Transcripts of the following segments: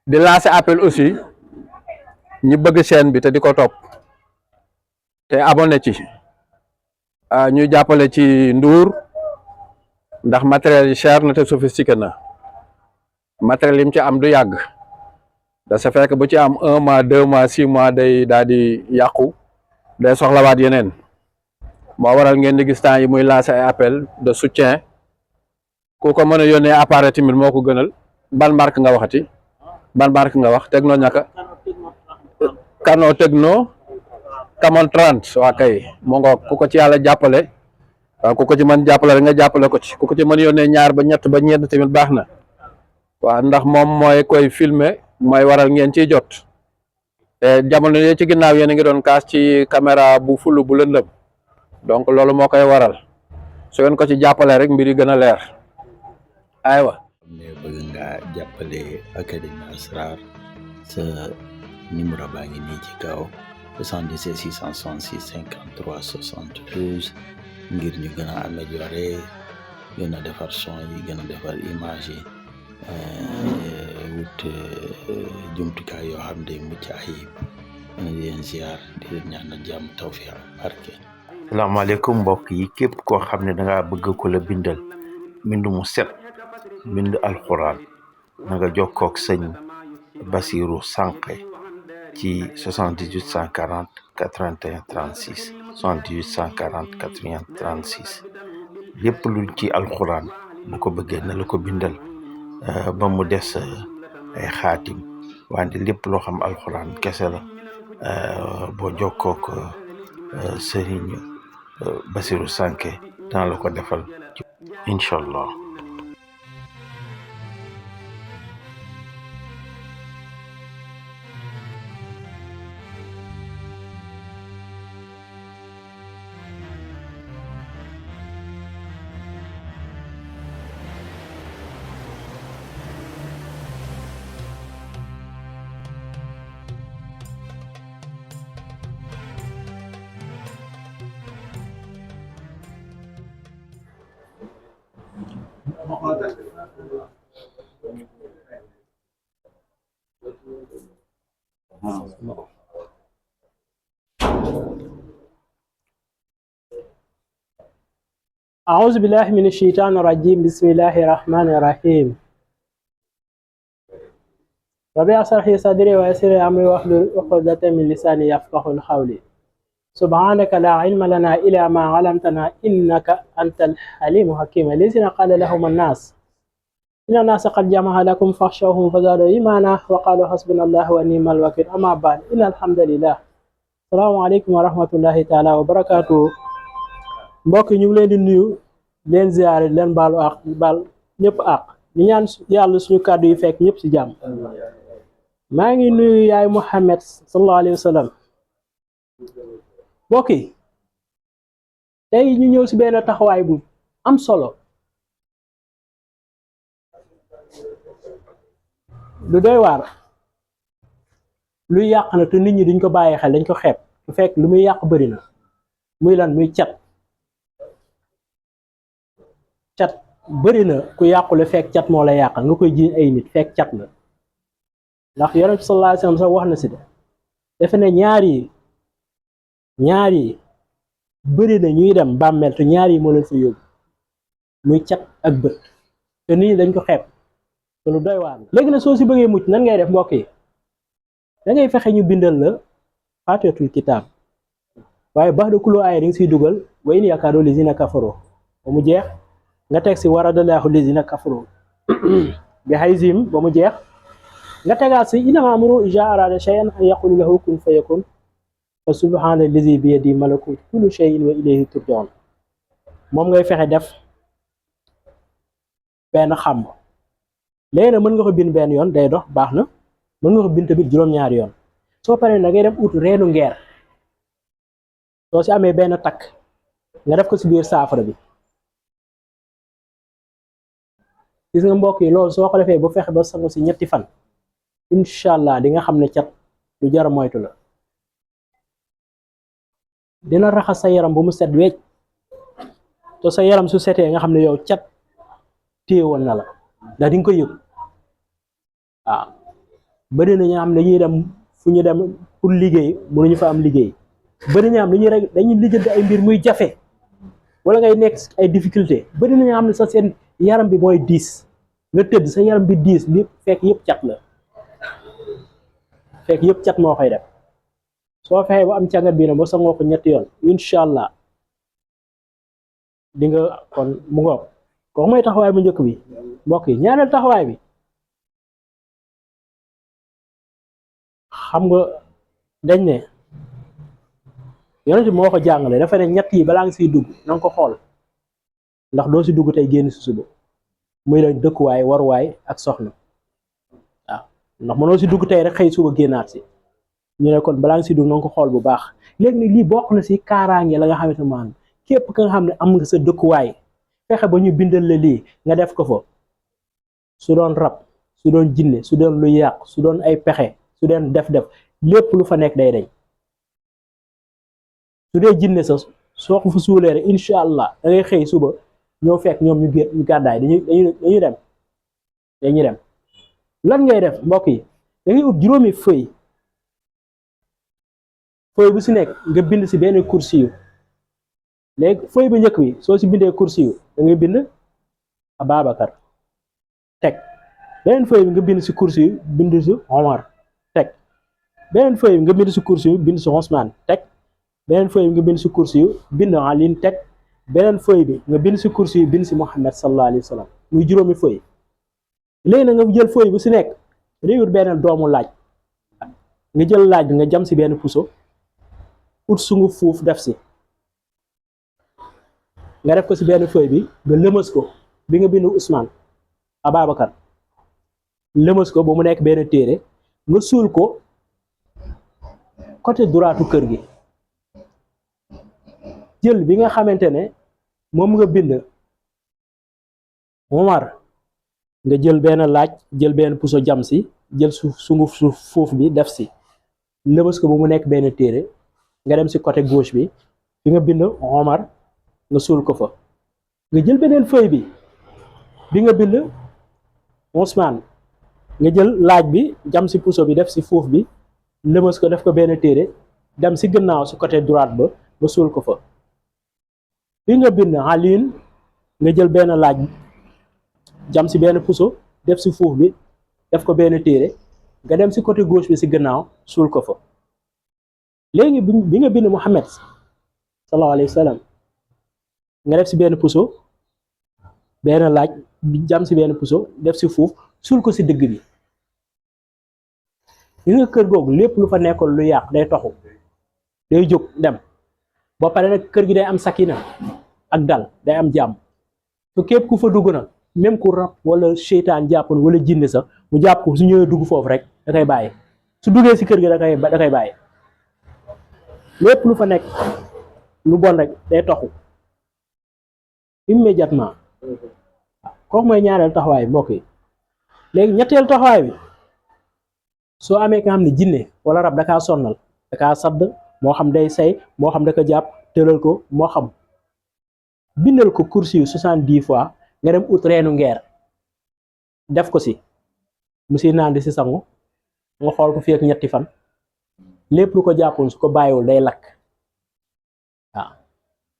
di lancer appel aussi ñi bëgg chaîne bi te di ko topp te abonné ci ñu jàppale ci Ndour ndax matériel yi cher na te sophistiqué na matériel yi mu ci am du yàgg da sa fekk bu ci am 1 mois 2 mois 6 mois day daal di yàqu day soxlawaat yeneen moo waral ngeen di gis temps yi muy lancer ay appel de soutien ku ko mën a yónnee appareil tamit moo ko gënal ban marque nga waxati ban marque nga wax Tecno ñaka Canon Tecno Camon 30 waa kay moo nga ku ko ci yàlla jàppale waaw ku ko ci mën jàppale rek nga jàppale ko ci ku ko ci mën yónnee ñaar ba ñett ba ñeent tamit baax na waaw ndax moom mooy koy filmer mooy waral ngeen ciy jot te jamono yi ci ginnaaw yéen a ngi doon kaas ci caméra bu fulu bu lëndëm donc loolu moo koy waral su ngeen ko ci jàppale rek mbir yi gën a leer aywa. ne bëgg nga jàppale Académie Asrar sa numéro baa ngi nii ci kaw 77 666 53 72 ngir ñu gën a améliorer gën a defar son yi gën a defar image yi wut jumtukaay yoo xam ne mucc ayib di leen ziar di leen ñaanal jàmm tawfiq barke. salaamaaleykum mbokk yi képp koo xam ne dangaa bëgg ko la bindal mbind mu set bind alxuraan na nga jokkook sëñ Basiru Sànqe ci 78 140 81 36 78 140 81 36 lépp luñ ci alxuraan bu ko bëggee na la ko bindal ba mu des ay xaatim wante lépp loo xam alxuraan kese la boo jokkook sëriñ Basiru Sànqe dana la ko defal incha allah. أعوذ بالله من الشيطان الرجيم بسم الله الرحمن الرحيم ربي اشرح لي صدري ويسر لي أمري واحلل عقدة من لساني يفقهوا قولي سبحانك لا علم لنا إلا ما علمتنا إنك أنت الحليم الحكيم الذين قال لهم الناس إن الناس قد جمع لكم فاخشوهم فزادوا إيمانا وقالوا حسبنا الله ونعم الوكيل أما بعد إن الحمد لله السلام عليكم ورحمة الله تعالى وبركاته mbokk ñu ngi leen di nuyu leen ziaré leen balu ak bal ñëpp ak ñu ñaan yàlla suñu kàddu yi fekk ñëpp ci jàmm maa ngi nuyu yaay Muhammad sallallahu alayhi wa sallam mbokk yi tey ñu ñëw ci benn taxawaay bu am solo lu doy waar lu yàq na te nit ñi duñ ko bàyyi xel dañ ko xeeb bu fekk lu muy yàq bëri na muy lan muy cat bëri na ku yàqule fekk cat moo la yàqal nga koy jiiñ ay nit fekk cat la ndax yonent bi sallallahu alayhi wasallam sax wax na si de defe ne ñaar yi bëri na ñuy dem bàmmeel te ñaar yi moo leen fa yóbbu muy cat ak bët te nit ñi dañ ko xeeb te lu doy waar léegi nag soo si bëggee mucc nan ngay def mbokk yi da ngay fexe ñu bindal la faatihatul kitaab waaye baax da kuloo ay ring siy dugal wa in yakaadu lazina kafaroo ba mu jeex nga teg si waradallahu lazina kafaru bi hayzim ba mu jeex nga tegaat si innamaa amruhu izaa araada shay'an an yaqula lahu kun fayakun fa subhaana allazi bi yadihi malakuutu kulli shay'in wa ilayhi turja'uun moom ngay fexe def benn xàmb léegi nag mën nga ko bind benn yoon day dox baax na mën nga ko bind tamit juróom-ñaari yoon soo paree nag ngay dem ut reenu ngeer soo si amee benn takk nga def ko si biir saafara bi gis nga mbokk yi loolu soo ko defee bu fexe ba sangu si ñetti fan incha allah di nga xam ne cat lu jar moytu la dina raxas sa yaram bu mu set wecc te sa yaram su setee nga xam ne yow cat téye woon na la ndax di nga ko yëg waaw bëri na ñoo xam ne dañuy dem fu ñu dem pour liggéey mënuñu fa am liggéey bëri na ñoo xam dañuy rek dañuy lijjanti ay mbir muy jafe wala ngay nekk ay difficulté bëri na ñoo xam ne sax seen yaram bi mooy diis nga tëdd sa yaram bi diis li fekk yëpp cat la fekk yëpp cat moo koy def soo fexee ba am càngat bi nag ba sangoo ko ñetti yoon incha allah di nga kon mu ngoog kooku mooy taxawaay bu njëkk bi mbokk yi ñaareel taxawaay bi xam nga dañ ne yonent bi moo ko jàngale dafa ne ñett yi balaa nga siy dugg na nga ko xool ndax doo si dugg tey génn si suba muy la dëkkuwaay waruwaay ak soxna waaw ndax mënoo si dugg tey rek xëy suba génnaat si ñu ne kon balaa nga si dugg na nga ko xool bu baax léegi nag lii bokk na si kaaraange la nga xamante ne képp ka nga xam ne am nga sa dëkkuwaay fexe ba ñu bindal la lii nga def ko fa su doon rab su doon jinne su doon lu yàq su doon ay pexe su doon def-def lépp lu fa nekk day dañ su dee jinne sa soo ko fa suulee rek incha allah da ngay xëy suba ñoo fekk ñoom ñu gàddaay dañuy dem lan ngay def mbokk yi da ngay ut juróomi feuille bu si nekk nga bind si benn kursi yu léegi feuille bu njëkk bi soo si bindee kursi yu da ngay bind Ababacar teg beneen feuille bi nga bind si kursi yu bind si Omar teg beneen feuille bi nga bind si kursi yu bind si Ousmane teg beneen feuille bi nga bind si kursi yu bind Aline teg beneen feuille bi nga bind si kursi yu bind si Muhammad sallallahu alayhi wa sallam muy juróomi feuille léegi na nga jël feuille bu si nekk day wut benn doomu laaj nga jël laaj bi nga jam si benn puso ut sungu fuuf def si nga def ko si benn feuille bi nga lëmas ko bi nga bind Ousmane Ababacar lëmas ko ba mu nekk benn téere nga suul ko côté droitu kër gi jël bi nga xamante ne moom nga bind Omar nga jël benn laaj jël benn puso jam si jël sungu fuuf bi def si lëmas ko ba mu nekk benn téere nga dem si côté gauche bi fi nga bind Omar nga suul ko fa nga jël beneen feuille bi nga bind Ousmane nga jël laaj bi jam si puso bi def si fuuf bi lëmas ko def ko benn téere dem si gannaaw si côté droite ba nga suul ko fa fi nga bind Aline nga jël benn laaj jam si benn puso def si fuuf bi def ko benn téere nga dem si côté gauche bi si gannaaw suul ko fa léegi bi nga bind Muhammad sallallahu alayhi wa sallam nga def si benn puso benn laaj jam si benn puso def si fuuf suul ko si dëgg bi li nga kër googu lépp lu fa nekkoon lu yàq day toxu day jóg dem boo pare nag kër gi day am sakina ak dal day am jàmm te képp ku fa dugg nag même ku rab wala seytaan jàppoon wala jinne sax mu jàpp ko su ñëwee dugg foofu rek da koy bàyyi su duggee si kër gi da koy bàyyi lépp lu fa nekk lu bon rek day toxu immédiatement kooku mooy ñaareel taxawaay mbokk yi léegi ñetteel taxawaay bi soo amee nga xam ne jinne wala rab dakaa sonnal dakaa sadd moo xam day say moo xam da ko jàpp tëral ko moo xam bindal ko kursi yu 70 fois nga dem ut reenu ngeer def ko si mu si naan di si sangu nga xool ko fii ak ñetti fan lépp lu ko jàppoon su ko bàyyiwul day lakk waaw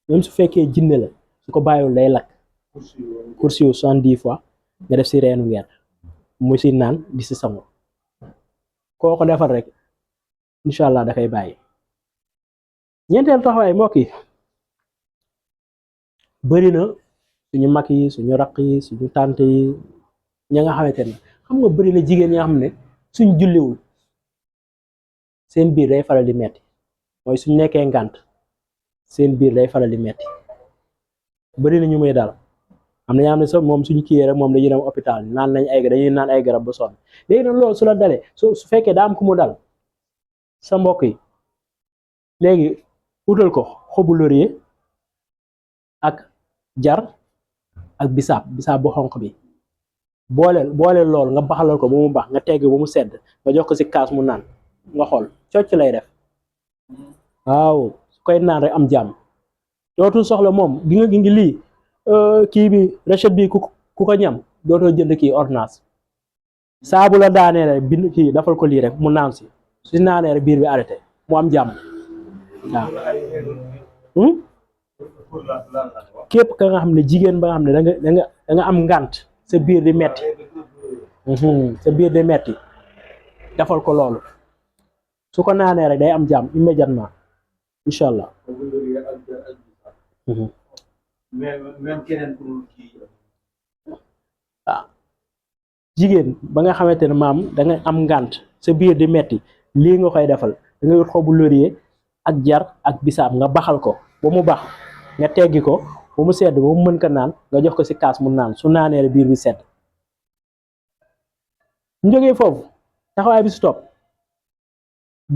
même su fekkee jinne la su ko bàyyiwul day lakk kursi yu 70 fois nga def si reenu ngeer mu si naan di si sangu koo ko defal rek incha allah da koy bàyyi ñeenteel taxawaay mbokk yi bëri na suñu mag yi suñu raq yi suñu tànt yi ña nga xamante ne xam nga bëri na jigéen ñi nga xam ne suñ julliwul seen biir day faral di metti mooy suñ nekkee ngànt seen biir day faral di metti bëri na ñu muy dal am na ñoo xam ne sax moom suñu kiyee rek moom dañuy dem hôpital dañuy naan ay garab ba sonn léegi nag loolu su la dalee su fekkee daa am ku mu dal sa mbokk yi léegi utal ko xobu laurier ak jar ak bisaab bu xonq bi booleel loolu nga baxalal ko ba mu baax nga tegg ba mu sedd nga jox ko si kaas mu naan nga xool cocc lay def waaw su koy naan rek am jàmm dootul soxla moom gi ngi lii kii bi recette bi ku ko ñam dootoo jënd kii ordonnance saa bu la daanee rek bind kii dafal ko lii rek mu naan si su naanee rek biir bi arrêté mu am jàmm waaw. képp ka nga xam ne jigéen ba nga xam ne da nga am ngànt sa biir di metti sa biir di metti defal ko loolu su ko naanee rek day am jàmm immédiatement incha allah. waaw jigéen ba nga xamante ne maam da nga am ngànt sa biir di metti lii nga koy defal da ngay wut xobu laurier ak jar ak bisaab nga baxal ko ba mu bax nga teggi ko ba mu sedd ba mu mën ko naan nga jox ko ci kaas mu naan su naanee rek biir bi sedd. ñu jógee foofu taxawaay bi si topp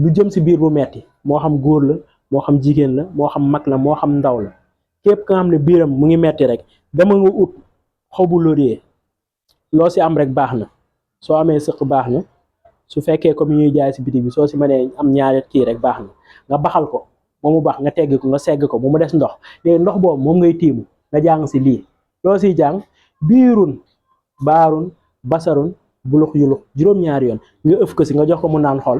lu jëm si biir bu metti moo xam góor la moo xam jigéen la moo xam mag la moo xam ndaw la képp ka nga xam ne biiram mu ngi metti rek dama nga ut xobu laurier loo si am rek baax na soo amee sëq baax na su fekkee comme ñuy jaay si bitig bi soo si mënee am ñaari kii rek baax na nga baxal ko ba mu baax nga teggi ko nga segg ko ba mu des ndox léegi ndox boobu moom ngay tiimu nga jàng si lii loo siy jàng biirun baarun basarun bulux yulux juróom-ñaari yoon nga ëf ko si nga jox ko mu naan xol.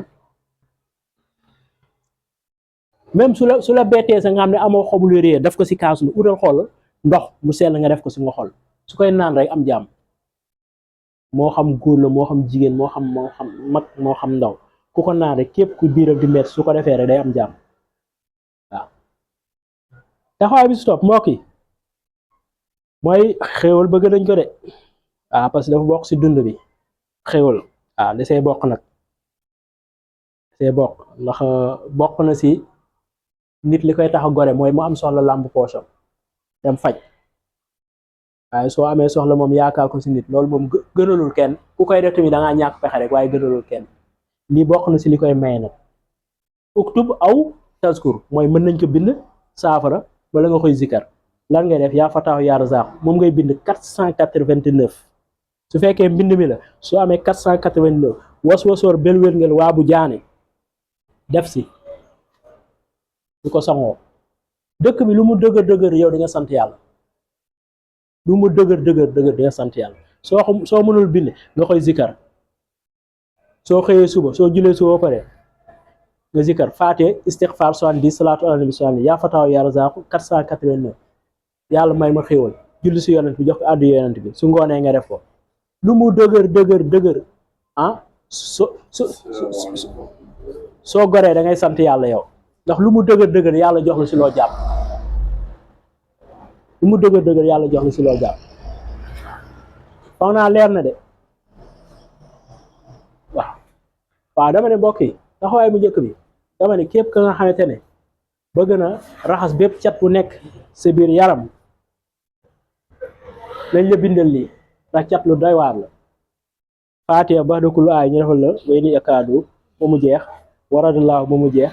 même su la bettee sa nga xam ne amoo xobu laurier daf ko si kaasu lu utal xol ndox mu sell nga def ko si nga xol su koy naan rek am jàmm moo xam góor la moo xam jigéen moo xam mag moo xam ndaw ku ko naan rek képp ku biiram di metti su ko defee rek day am jàmm waaw. taxawaay bi si topp mbokk yi mooy xéewal bëgg nañ ko de waaw parce que dafa bokk si dund bi xéewal waaw da see bokk nag see bokk ndax bokk na si nit li koy tax a gore mooy mu am soxla làmb poosam dem faj waaye soo amee soxla moom yaakaar ko si nit loolu moom gënalul kenn ku koy def tamit da ngaa ñàkk pexe rek waaye gënalul kenn lii bokk na si li koy maye nag. uktub aw taskur mooy mën nañ ko bind saafara wala nga koy zikar lan ngay def yaa fataahu yaa razaax moom ngay bind 489 su fekkee mbind mi la soo amee 489 was-wasoor bel wér-ngel waa bu jaane def si du ko sangoo dëkk bi lu mu dëgër dëgër yow di nga sant yàlla lu mu dëgër dëgër di nga sant yàlla soo mënul bind nga koy zikar soo xëyee suba soo julee suba ba pare nga zikar faate istixfaar 70 salaatu ala nabi 70 yaa fataaw yaa razaaku 489 yàlla may ma xéewal julli si yonent bi jox ko àddu yonent bi su ngoonee nga def ko lu mu dëgër ah soo goree da ngay sant yàlla yow ndax lu mu dëgër yàlla jox la si loo jàpp lu mu dëgër yàlla jox la si loo jàpp foog naa leer na de waaw dama ne mbokk yi taxawaay bu njëkk bi dama ne képp ka nga xamante ne bëgg na raxas bépp cat bu nekk sa biir yaram nañ la bindal lii ndax cat lu doy waar la faatiha ba dëkk lu aay ñu defal la way ni akaadu ba mu jeex waradallahu ba mu jeex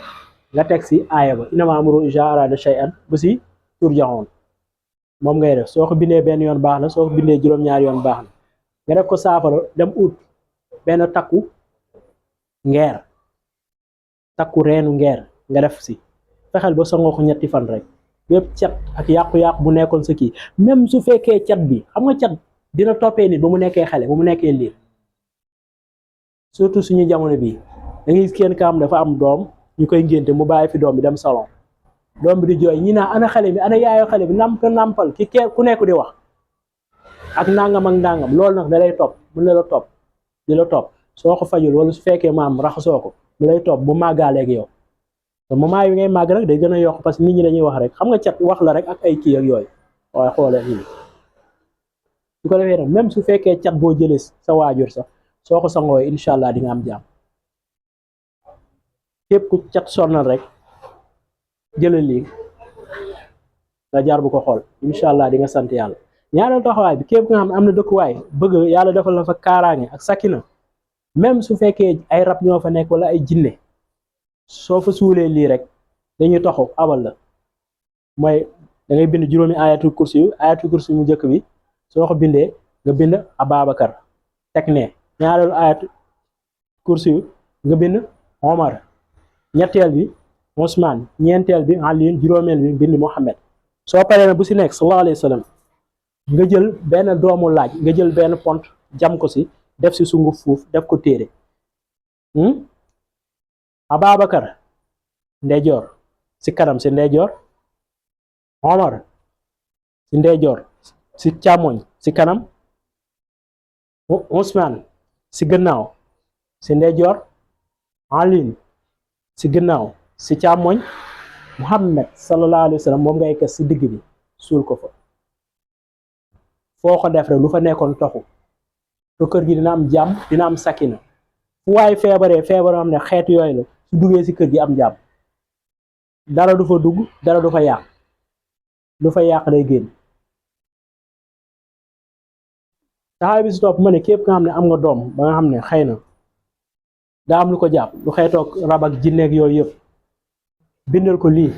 nga teg si aaya ba innamaa amruhu izaa araada shay'an ba si turja'uun moom ngay def soo ko bindee benn yoon baax na soo ko bindee juróom-ñaari yoon baax na nga def ko saafara dem ut benn takku ngeer takku reenu ngeer nga def si fexeel ba sangoo ko ñetti fan rek bépp cat ak yàqu-yàqu bu nekkoon sa kii même su fekkee cat bi xam nga cat dina toppee nit ba mu nekkee xale ba mu nekkee liir surtout suñu jamono bii da ngay gis kenn ka am dafa am doom ñu koy ngénte mu bàyyi fi doom bi dem salon doom bi di jooy ñi naa ana xale bi ana yaayo xale bi nàmpal ki ku nekk di wax ak nangam loolu nag da lay topp mën na la topp di la topp soo ko fajul wala su fekkee maam raxasoo ko mu lay topp bu màggaaleeg yow te moment yi ngay màgg rek day gën a yokk parce que nit ñi dañuy wax rek xam nga cat wax la rek ak ay kii ak yooyu waaye xoolee nii su ko defee nag même su fekkee cat boo jëlee sa waajur sax soo ko sangoo incha allah di nga am jàmm képp ku cat sonnal rek jëlal lii nga jaar bu ko xool incha allah di nga sant yàlla ñaareel taxawaay bi képp nga xam ne am na dëkkuwaay bëgg yàlla defal la fa kaaraange ak sakina même su fekkee ay rab ñoo fa nekk wala ay jinne soo fa suulee lii rek dañuy taxaw abal la mooy da ngay bind juróomi ayatul kursi mu njëkk bi soo ko bindee nga bind Ababacar teg ne ñaareelu ayatul kursi nga bind Omar ñetteel bi Ousmane ñeenteel bi Ali juróomeel bi bind Mohammed soo paree na bu si nekk sallallahu alayhi wa sallam nga jël benn doomu laaj nga jël benn pont jam ko si def si sunguf fuuf def ko téere. Ababacar ndeyjoor si kanam si ndeyjoor, Omar si ndeyjoor si càmmoñ si kanam, Ousmane si gannaaw si ndeyjoor, Ali si gannaaw si càmmoñ, Muhammad sallallahu alayhi wa sallam moom ngay kes si digg bi suul ko fa. foo ko def rek lu fa nekkoon toxu to kër gi dina am jàmm dina am sakina. fu waay feebaree feebaram am ne xeet yooyu la su duggee si kër gi am jàmm, dara du fa dugg dara du fa yàq, lu fa yàq day génn. taxaw bi si topp ma ne képp nga xam ne am nga doom ba nga xam ne xëy na daa am lu ko jàpp lu xeetoog rab ak jinneeg yooyu yëpp, bindal ko lii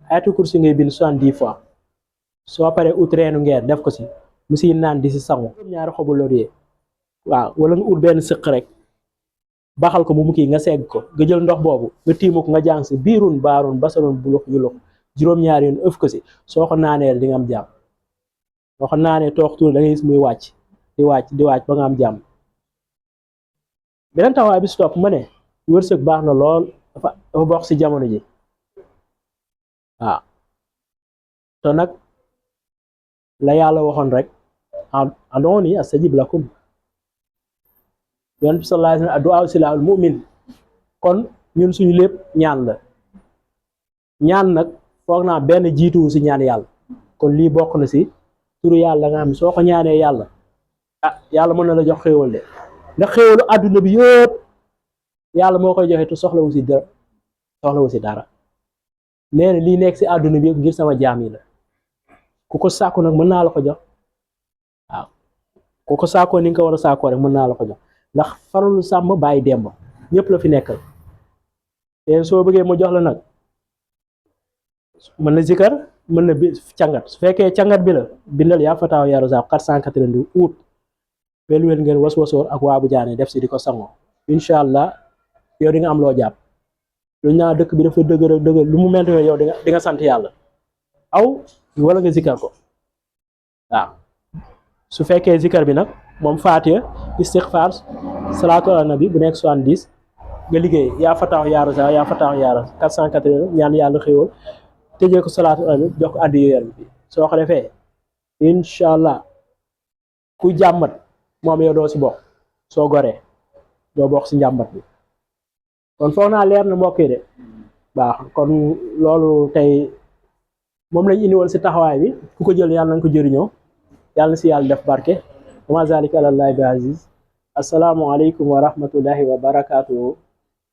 ayatul kursi ngay bind 70 fois. soo paree ut reenu ngeer def ko si mu siy naan di si sangu ñaari xobu laurier, waaw wala nga ut benn sëq rek baxal ko mu kii nga segg ko nga jël ndox boobu nga tiimu ko nga jàng si biirun baarun basarun bulux yulux juróom-ñaari yoon ëf ko si. soo ko naanee di nga am jàmm. soo ko naanee toox tuur da ngay gis muy wàcc di wàcc ba nga am jàmm. beneen taxawaay bi si topp ma ne wërsëg baax na lool dafa bokk si jamono ji waaw te nag la yàlla waxoon rek adooni astajib lakum, yonent bi sallallahu alayhi wa sallam addu'a silaahul mu'min. kon ñun suñu lépp ñaan la. ñaan nag foog naa benn jiituwu si ñaan yàlla. kon lii bokk na si turu yàlla nga xam soo ko ñaanee yàlla yàlla mën na la jox xéewal de, ndax xéewalu àdduna bi yëpp yàlla moo koy joxe te soxlawu si dara. nee na lii nekk si àdduna bi yëpp ngir sama jaam yi la. ku ko sàkku nag mën naa la ko jox waaw ku ko sàkkoo ni nga ko war a sàkkoo rek mën naa la ko jox, ndax faralu sàmm bàyyi demba ñëpp la fi nekkal. te soo bëggee ma jox la nag mën na zikar mën na cangat. su fekkee cangat bi la bindal yaa fataaw yaa razaq 492 août wel ngeen was-wasoor ak waabu jaane def si di ko sangoo. incha allah yow di nga am loo jàpp. lu ñaa dëkk bi dafa dëgër lu mu mel yow di nga sant yàlla aw wala nga zikar ko waaw. su fekkee zikar bi nag moom faatiya istixfaar salaatu ala nabi bu nekk 70 nga liggéey yaa fataax yaa razaq yaa fataax yaa razaq 480 ñaan yàlla xéewal tëjee ko salaatu ala nabi jox ko addi yooyu bi. soo ko defee incha allah ku jàmbat moom yow doo si bokk. soo goree doo bokk si njàmbat bi. kon foog naa leer na mbokk yi de baax. kon loolu tey moom lañ indi woon si taxawaay bi. ku ko jël yàlla nañ ko jëriñoo, yàlla na si yàlla def barke. wa ma zalika alallahi bi aziz. assalaamu aleykum wa rahmatullahi wa barakatuhu.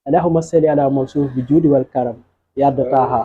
allahumma salli ala mansuur bi juudi wal karam yadda taaha.